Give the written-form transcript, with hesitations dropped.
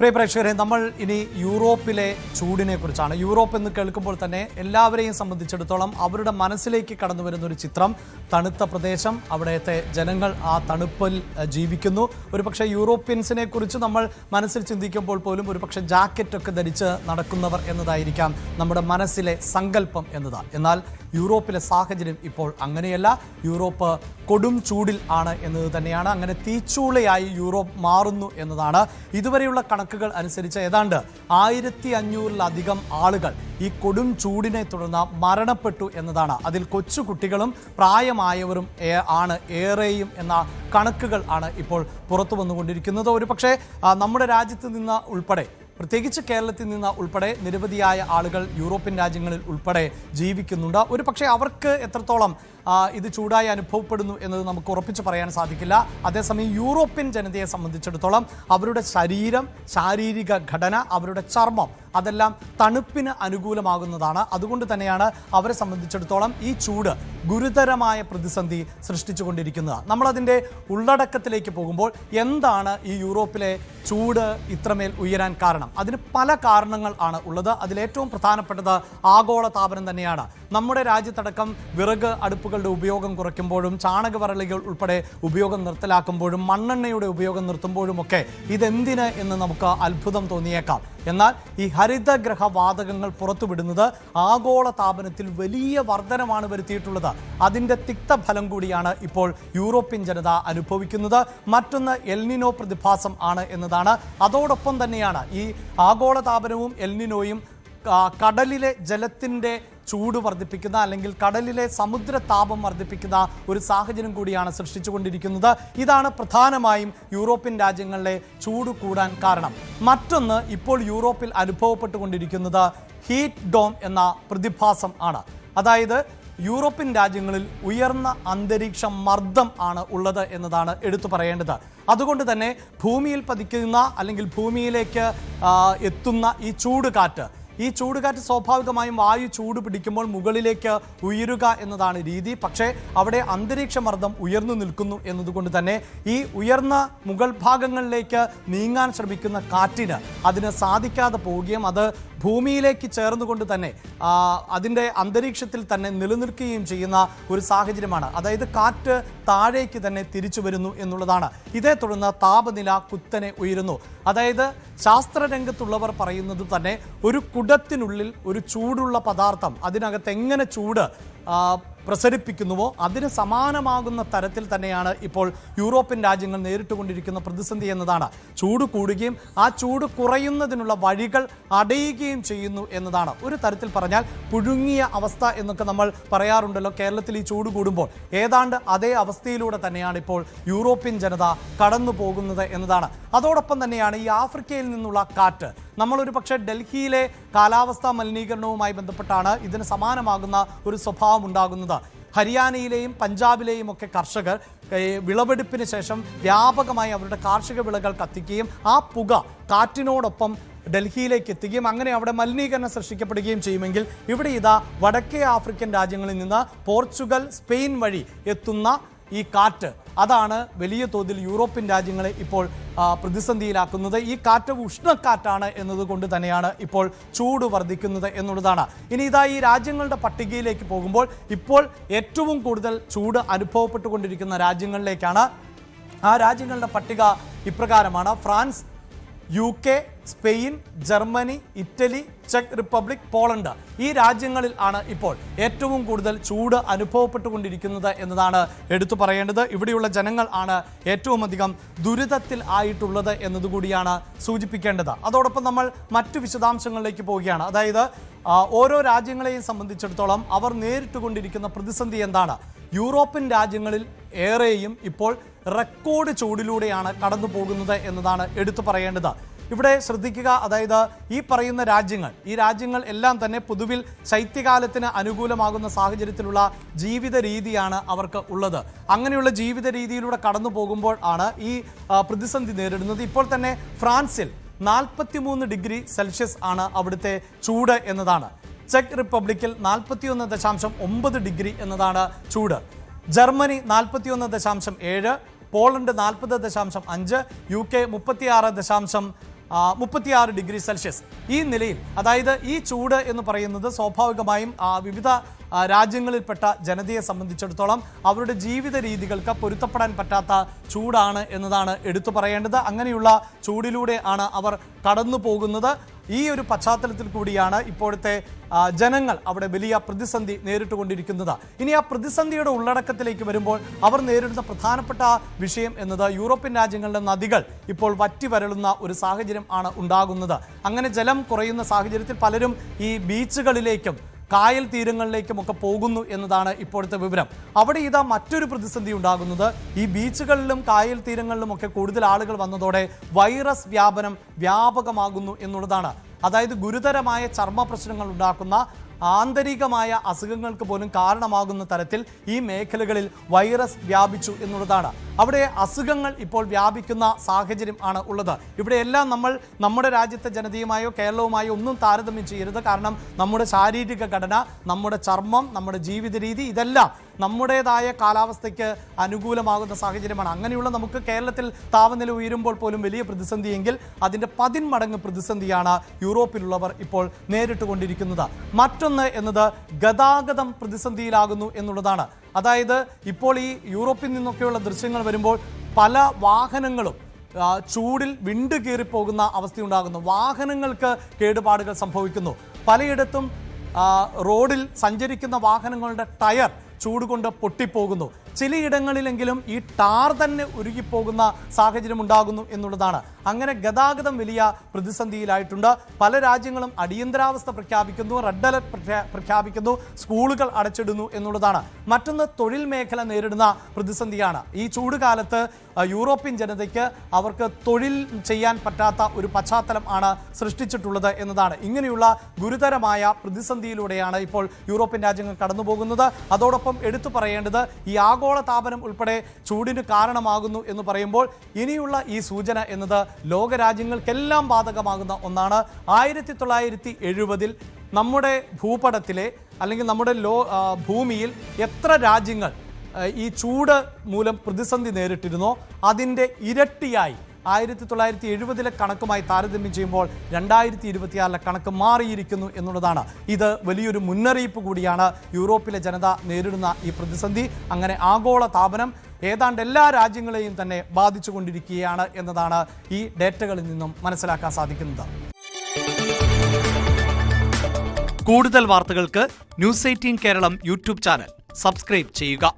പ്രിയ പ്രേക്ഷകരെ, നമ്മൾ ഇനി യൂറോപ്പിലെ ചൂടിനെ കുറിച്ചാണ്. യൂറോപ്പ് എന്ന് കേൾക്കുമ്പോൾ തന്നെ എല്ലാവരെയും സംബന്ധിച്ചിടത്തോളം അവരുടെ മനസ്സിലേക്ക് കടന്നു വരുന്ന ഒരു ചിത്രം തണുത്ത പ്രദേശം, അവിടുത്തെ ജനങ്ങൾ ആ തണുപ്പിൽ ജീവിക്കുന്നു. ഒരുപക്ഷെ യൂറോപ്യൻസിനെ കുറിച്ച് നമ്മൾ മനസ്സിൽ ചിന്തിക്കുമ്പോൾ പോലും ഒരുപക്ഷെ ജാക്കറ്റൊക്കെ ധരിച്ച് നടക്കുന്നവർ എന്നതായിരിക്കാം നമ്മുടെ മനസ്സിലെ സങ്കല്പം എന്നത്. എന്നാൽ യൂറോപ്പിലെ സാഹചര്യം ഇപ്പോൾ അങ്ങനെയല്ല. യൂറോപ്പ് കൊടും ചൂടിൽ ആണ് എന്നത് തന്നെയാണ്. അങ്ങനെ തീച്ചൂളയായി യൂറോപ്പ് മാറുന്നു എന്നതാണ്. ഇതുവരെയുള്ള കണക്കുകൾ അനുസരിച്ച് ഏതാണ്ട് 1500-ലധികം ആളുകൾ ഈ കൊടും ചൂടിനെ തുടർന്ന് മരണപ്പെട്ടു എന്നതാണ്. അതിൽ കൊച്ചു കുട്ടികളും പ്രായമായവരും ആണ് ഏറെയും എന്ന കണക്കുകൾ ആണ് ഇപ്പോൾ പുറത്തു വന്നുകൊണ്ടിരിക്കുന്നത്. ഒരുപക്ഷെ നമ്മുടെ രാജ്യത്ത് നിന്ന് ഉൾപ്പെടെ, പ്രത്യേകിച്ച് കേരളത്തിൽ നിന്ന് ഉൾപ്പെടെ നിരവധിയായ ആളുകൾ യൂറോപ്യൻ രാജ്യങ്ങളിൽ ഉൾപ്പെടെ ജീവിക്കുന്നുണ്ട്. ഒരു പക്ഷേ അവർക്ക് എത്രത്തോളം ഇത് ചൂടായി അനുഭവപ്പെടുന്നു എന്നത് നമുക്ക് ഉറപ്പിച്ച് പറയാൻ സാധിക്കില്ല. അതേസമയം യൂറോപ്യൻ ജനതയെ സംബന്ധിച്ചിടത്തോളം അവരുടെ ശരീരം, ശാരീരിക ഘടന, അവരുടെ ചർമ്മം അതെല്ലാം തണുപ്പിന് അനുകൂലമാകുന്നതാണ്. അതുകൊണ്ട് തന്നെയാണ് അവരെ സംബന്ധിച്ചിടത്തോളം ഈ ചൂട് ഗുരുതരമായ പ്രതിസന്ധി സൃഷ്ടിച്ചുകൊണ്ടിരിക്കുന്നത്. നമ്മളതിൻ്റെ ഉള്ളടക്കത്തിലേക്ക് പോകുമ്പോൾ എന്താണ് ഈ യൂറോപ്പിലെ ചൂട് ഇത്രമേൽ ഉയരാൻ കാരണം? അതിന് പല കാരണങ്ങൾ ആണ് ഉള്ളത്. അതിലേറ്റവും പ്രധാനപ്പെട്ടത് ആഗോളതാപനം തന്നെയാണ്. നമ്മുടെ രാജ്യത്തടക്കം വിറക് അടുപ്പുകളുടെ ഉപയോഗം കുറയ്ക്കുമ്പോഴും, ചാണകവറളികൾ ഉൾപ്പെടെ ഉപയോഗം നിർത്തലാക്കുമ്പോഴും, മണ്ണെണ്ണയുടെ ഉപയോഗം നിർത്തുമ്പോഴുമൊക്കെ ഇതെന്തിന് എന്ന് നമുക്ക് അത്ഭുതം തോന്നിയേക്കാം. എന്നാൽ ഈ ഹരിതഗ്രഹ വാതകങ്ങൾ പുറത്തുവിടുന്നത് ആഗോളതാപനത്തിൽ വലിയ വർധനമാണ് വരുത്തിയിട്ടുള്ളത്. അതിൻ്റെ തിക്തഫലം കൂടിയാണ് ഇപ്പോൾ യൂറോപ്യൻ ജനത അനുഭവിക്കുന്നത്. മറ്റൊന്ന് എൽനിനോ പ്രതിഭാസം ആണ് എന്നതാണ്. അതോടൊപ്പം തന്നെയാണ് ഈ ആഗോളതാപനവും എൽനിനോയും കടലിലെ ജലത്തിൻ്റെ ചൂട് വർദ്ധിപ്പിക്കുന്ന, അല്ലെങ്കിൽ കടലിലെ സമുദ്രതാപം വർദ്ധിപ്പിക്കുന്ന ഒരു സാഹചര്യം കൂടിയാണ് സൃഷ്ടിച്ചുകൊണ്ടിരിക്കുന്നത്. ഇതാണ് പ്രധാനമായും യൂറോപ്യൻ രാജ്യങ്ങളിലെ ചൂട് കൂടാൻ കാരണം. മറ്റൊന്ന് ഇപ്പോൾ യൂറോപ്പിൽ അനുഭവപ്പെട്ടുകൊണ്ടിരിക്കുന്നത് ഹീറ്റ് ഡോം എന്ന പ്രതിഭാസം ആണ്. അതായത് യൂറോപ്യൻ രാജ്യങ്ങളിൽ ഉയർന്ന അന്തരീക്ഷ മർദ്ദം ആണ് ഉള്ളത് എന്നതാണ് എടുത്തു പറയേണ്ടത്. അതുകൊണ്ട് തന്നെ ഭൂമിയിൽ പതിക്കുന്ന, അല്ലെങ്കിൽ ഭൂമിയിലേക്ക് എത്തുന്ന ഈ ചൂടുകാറ്റ്, ഈ ചൂടുകാറ്റ് സ്വാഭാവികമായും വായു ചൂട് പിടിക്കുമ്പോൾ മുകളിലേക്ക് ഉയരുക എന്നതാണ് രീതി. പക്ഷേ അവിടെ അന്തരീക്ഷ മർദ്ദം ഉയർന്നു നിൽക്കുന്നു എന്നതുകൊണ്ട് തന്നെ ഈ ഉയർന്ന മുകൾ ഭാഗങ്ങളിലേക്ക് നീങ്ങാൻ ശ്രമിക്കുന്ന കാറ്റിന് അതിന് സാധിക്കാതെ പോവുകയും അത് ഭൂമിയിലേക്ക് ചേർന്നുകൊണ്ട് തന്നെ അതിൻ്റെ അന്തരീക്ഷത്തിൽ തന്നെ നിലനിൽക്കുകയും ചെയ്യുന്ന ഒരു സാഹചര്യമാണ്. അതായത് കാറ്റ് താഴേക്ക് തന്നെ തിരിച്ചു വരുന്നു എന്നുള്ളതാണ്. ഇതേ തുടർന്ന് താപനില കുത്തനെ ഉയരുന്നു. അതായത് ശാസ്ത്രരംഗത്തുള്ളവർ പറയുന്നത് തന്നെ ഒരു കുടത്തിനുള്ളിൽ ഒരു ചൂടുള്ള പദാർത്ഥം അതിനകത്ത് എങ്ങനെ ചൂട് പ്രസരിപ്പിക്കുന്നുവോ അതിന് സമാനമാകുന്ന തരത്തിൽ തന്നെയാണ് ഇപ്പോൾ യൂറോപ്യൻ രാജ്യങ്ങൾ നേരിട്ടുകൊണ്ടിരിക്കുന്ന പ്രതിസന്ധി എന്നതാണ്. ചൂട് കൂടുകയും ആ ചൂട് കുറയുന്നതിനുള്ള വഴികൾ അടയുകയും ചെയ്യുന്നു എന്നതാണ്. ഒരു തരത്തിൽ പറഞ്ഞാൽ പുഴുങ്ങിയ അവസ്ഥ എന്നൊക്കെ നമ്മൾ പറയാറുണ്ടല്ലോ കേരളത്തിൽ ഈ ചൂട് കൂടുമ്പോൾ. ഏതാണ്ട് അതേ അവസ്ഥയിലൂടെ തന്നെയാണ് ഇപ്പോൾ യൂറോപ്യൻ ജനത കടന്നു പോകുന്നത് എന്നതാണ്. അതോടൊപ്പം തന്നെയാണ് ഈ ആഫ്രിക്കയിൽ നിന്നുള്ള കാറ്റ്. നമ്മളൊരു പക്ഷേ ഡൽഹിയിലെ കാലാവസ്ഥാ മലിനീകരണവുമായി ബന്ധപ്പെട്ടാണ് ഇതിന് സമാനമാകുന്ന ഒരു സ്വഭാവം ഉണ്ടാകുന്നത്. ഹരിയാനയിലെയും പഞ്ചാബിലെയും ഒക്കെ കർഷകർ വിളവെടുപ്പിന് ശേഷം വ്യാപകമായി അവരുടെ കാർഷിക വിളകൾ കത്തിക്കുകയും ആ പുക കാറ്റിനോടൊപ്പം ഡൽഹിയിലേക്ക് എത്തുകയും അങ്ങനെ അവിടെ മലിനീകരണം സൃഷ്ടിക്കപ്പെടുകയും ചെയ്യുമെങ്കിൽ ഇവിടെ ഇതാ വടക്കേ ആഫ്രിക്കൻ രാജ്യങ്ങളിൽ നിന്ന് പോർച്ചുഗൽ, സ്പെയിൻ വഴി എത്തുന്ന ഈ കാറ്റ്, അതാണ് വലിയ തോതിൽ യൂറോപ്യൻ രാജ്യങ്ങളെ ഇപ്പോൾ പ്രതിസന്ധിയിലാക്കുന്നത്. ഈ കാറ്റ് ഉഷ്ണക്കാറ്റാണ് എന്നതുകൊണ്ട് തന്നെയാണ് ഇപ്പോൾ ചൂട് വർദ്ധിക്കുന്നത് എന്നുള്ളതാണ്. ഇനി ഇതാ ഈ രാജ്യങ്ങളുടെ പട്ടികയിലേക്ക് പോകുമ്പോൾ ഇപ്പോൾ ഏറ്റവും കൂടുതൽ ചൂട് അനുഭവപ്പെട്ടുകൊണ്ടിരിക്കുന്ന രാജ്യങ്ങളിലേക്കാണ്. ആ രാജ്യങ്ങളുടെ പട്ടിക ഇപ്രകാരമാണ്: France, UK, Spain, Germany, Italy, check republic, Poland. ഈ രാജ്യങ്ങളിൽ ആണ് ഇപ്പോൾ ഏറ്റവും കൂടുതൽ ചൂട് അനുഭവപ്പെട്ടുകൊണ്ടിരിക്കുന്നത് എന്നതാണ് എടുത്തു പറയേണ്ടത്. ഇവിടെയുള്ള ജനങ്ങൾ ആണ് ഏറ്റവും അധികം ദുരിതത്തിൽ ആയിട്ടുള്ളത് എന്നതുകൂടിയാണ് സൂചിപ്പിക്കേണ്ടത്. അതോടൊപ്പം നമ്മൾ മറ്റു വിശദാംശങ്ങളിലേക്ക് പോവുകയാണ്. അതായത് ഓരോ രാജ്യങ്ങളെയും സംബന്ധിച്ചിടത്തോളം അവർ നേരിട്ടുകൊണ്ടിരിക്കുന്ന പ്രതിസന്ധി എന്താണ്? യൂറോപ്യൻ രാജ്യങ്ങളിൽ ഏറെയും ഇപ്പോൾ റെക്കോർഡ് ചൂടിലൂടെയാണ് കടന്നു പോകുന്നത് എന്നതാണ് എടുത്തു പറയേണ്ടത്. ഇവിടെ ശ്രദ്ധിക്കുക, അതായത് ഈ പറയുന്ന രാജ്യങ്ങൾ, ഈ രാജ്യങ്ങൾ എല്ലാം തന്നെ പൊതുവിൽ ശൈത്യകാലത്തിന് അനുകൂലമാകുന്ന സാഹചര്യത്തിലുള്ള ജീവിത രീതിയാണ് അവർക്ക് ഉള്ളത്. അങ്ങനെയുള്ള ജീവിത രീതിയിലൂടെ കടന്നു പോകുമ്പോൾ ആണ് ഈ പ്രതിസന്ധി നേരിടുന്നത്. ഇപ്പോൾ തന്നെ ഫ്രാൻസിൽ 43 ഡിഗ്രി സെൽഷ്യസ് ആണ് അവിടുത്തെ ചൂട് എന്നതാണ്. ചെക്ക് റിപ്പബ്ലിക്കിൽ 41.9 ഡിഗ്രി എന്നതാണ് ചൂട്. Germany 41.7, Poland 40.5, UK 36. 36 degree Celsius. ഈ നിലയിൽ, അതായത് ഈ ചൂട് എന്ന് പറയുന്നത് സ്വാഭാവികമായും വിവിധ രാജ്യങ്ങളിൽപ്പെട്ട ജനതയെ സംബന്ധിച്ചിടത്തോളം അവരുടെ ജീവിത രീതികൾക്ക് പൊരുത്തപ്പെടാൻ പറ്റാത്ത ചൂടാണ് എന്നതാണ് എടുത്തു പറയേണ്ടത്. അങ്ങനെയുള്ള ചൂടിലൂടെ ആണ് അവർ കടന്നു പോകുന്നത്. ഈ ഒരു പശ്ചാത്തലത്തിൽ കൂടിയാണ് ഇപ്പോഴത്തെ ജനങ്ങൾ അവിടെ വലിയ പ്രതിസന്ധി നേരിട്ടുകൊണ്ടിരിക്കുന്നത്. ഇനി ആ പ്രതിസന്ധിയുടെ ഉള്ളടക്കത്തിലേക്ക് വരുമ്പോൾ അവർ നേരിടുന്ന പ്രധാനപ്പെട്ട വിഷയം എന്നത് യൂറോപ്യൻ രാജ്യങ്ങളിലെ നദികൾ ഇപ്പോൾ വറ്റി വരളുന്ന ഒരു സാഹചര്യം ആണ് ഉണ്ടാകുന്നത്. അങ്ങനെ ജലം കുറയുന്ന സാഹചര്യത്തിൽ പലരും ഈ ബീച്ചുകളിലേക്കും കായൽ തീരങ്ങളിലേക്കുമൊക്കെ പോകുന്നു എന്നതാണ് ഇപ്പോഴത്തെ വിവരം. അവിടെ ഇതാ മറ്റൊരു പ്രതിസന്ധി ഉണ്ടാകുന്നത് ഈ ബീച്ചുകളിലും കായൽ തീരങ്ങളിലുമൊക്കെ കൂടുതൽ ആളുകൾ വന്നതോടെ വൈറസ് വ്യാപനം വ്യാപകമാകുന്നു എന്നുള്ളതാണ്. അതായത് ഗുരുതരമായ ചർമ്മ പ്രശ്നങ്ങൾ ഉണ്ടാക്കുന്ന ആന്തരികമായ അസുഖങ്ങൾക്ക് പോലും കാരണമാകുന്ന തരത്തിൽ ഈ മേഖലകളിൽ വൈറസ് വ്യാപിച്ചു എന്നുള്ളതാണ്. അവിടെ അസുഖങ്ങൾ ഇപ്പോൾ വ്യാപിക്കുന്ന സാഹചര്യം ആണ് ഉള്ളത്. ഇവിടെയെല്ലാം നമ്മൾ നമ്മുടെ രാജ്യത്തെ ജനതയുമായോ കേരളവുമായോ ഒന്നും താരതമ്യം ചെയ്യരുത്. കാരണം നമ്മുടെ ശാരീരിക ഘടന, നമ്മുടെ ചർമ്മം, നമ്മുടെ ജീവിത രീതി ഇതെല്ലാം നമ്മുടേതായ കാലാവസ്ഥയ്ക്ക് അനുകൂലമാകുന്ന സാഹചര്യമാണ്. അങ്ങനെയുള്ള നമുക്ക് കേരളത്തിൽ താപനില ഉയരുമ്പോൾ പോലും വലിയ പ്രതിസന്ധിയെങ്കിൽ അതിൻ്റെ 10 മടങ്ങ് പ്രതിസന്ധിയാണ് യൂറോപ്പിലുള്ളവർ ഇപ്പോൾ നേരിട്ടുകൊണ്ടിരിക്കുന്നത്. മറ്റൊന്ന് എന്നത് ഗതാഗതം പ്രതിസന്ധിയിലാകുന്നു എന്നുള്ളതാണ്. അതായത് ഇപ്പോൾ ഈ യൂറോപ്പിൽ നിന്നൊക്കെയുള്ള ദൃശ്യങ്ങൾ വരുമ്പോൾ പല വാഹനങ്ങളും ചൂടിൽ വിണ്ടു കീറിപ്പോകുന്ന അവസ്ഥയുണ്ടാകുന്നു. വാഹനങ്ങൾക്ക് കേടുപാടുകൾ സംഭവിക്കുന്നു. പലയിടത്തും റോഡിൽ സഞ്ചരിക്കുന്ന വാഹനങ്ങളുടെ ടയർ ചൂട് കൊണ്ട് പൊട്ടിപ്പോകുന്നു. ചിലയിടങ്ങളിലെങ്കിലും ഈ ടാർ തന്നെ ഉരുകിപ്പോകുന്ന സാഹചര്യം ഉണ്ടാകുന്നു എന്നുള്ളതാണ്. അങ്ങനെ ഗതാഗതം വലിയ പ്രതിസന്ധിയിലായിട്ടുണ്ട്. പല രാജ്യങ്ങളും അടിയന്തരാവസ്ഥ പ്രഖ്യാപിക്കുന്നു, റെഡ് അലർട്ട് പ്രഖ്യാപിക്കുന്നു, സ്കൂളുകൾ അടച്ചിടുന്നു എന്നുള്ളതാണ്. മറ്റൊന്ന് തൊഴിൽ മേഖല നേരിടുന്ന പ്രതിസന്ധിയാണ്. ഈ ചൂടുകാലത്ത് യൂറോപ്യൻ ജനതയ്ക്ക് അവർക്ക് തൊഴിൽ ചെയ്യാൻ പറ്റാത്ത ഒരു പശ്ചാത്തലം ആണ് സൃഷ്ടിച്ചിട്ടുള്ളത് എന്നതാണ്. ഇങ്ങനെയുള്ള ഗുരുതരമായ പ്രതിസന്ധിയിലൂടെയാണ് ഇപ്പോൾ യൂറോപ്യൻ രാജ്യങ്ങൾ കടന്നു പോകുന്നത്. അതോടൊപ്പം എടുത്തു പറയേണ്ടത് ഈ ആഗോള താപനം ഉൾപ്പെടെ ചൂടിന് കാരണമാകുന്നു എന്ന് പറയുമ്പോൾ ഇനിയുള്ള ഈ സൂചന എന്നത് ലോകരാജ്യങ്ങൾക്കെല്ലാം ബാധകമാകുന്ന ഒന്നാണ്. 1970 നമ്മുടെ ഭൂപടത്തിലെ അല്ലെങ്കിൽ നമ്മുടെ ഭൂമിയിൽ എത്ര രാജ്യങ്ങൾ ഈ ചൂട് മൂലം പ്രതിസന്ധി നേരിട്ടിരുന്നോ അതിൻ്റെ ഇരട്ടിയായി 1970 കണക്കുമായി താരതമ്യം ചെയ്യുമ്പോൾ 2026 കണക്ക് മാറിയിരിക്കുന്നു എന്നുള്ളതാണ്. ഇത് വലിയൊരു മുന്നറിയിപ്പ് കൂടിയാണ് യൂറോപ്പിലെ ജനത നേരിടുന്ന ഈ പ്രതിസന്ധി. അങ്ങനെ ആഗോള താപനം ഏതാണ്ട് എല്ലാ രാജ്യങ്ങളെയും തന്നെ ബാധിച്ചുകൊണ്ടിരിക്കുകയാണ് എന്നതാണ് ഈ ഡേറ്റകളിൽ നിന്നും മനസ്സിലാക്കാൻ സാധിക്കുന്നത്. കൂടുതൽ വാർത്തകൾക്ക് news 18 Keralam YouTube channel subscribe ചെയ്യുക.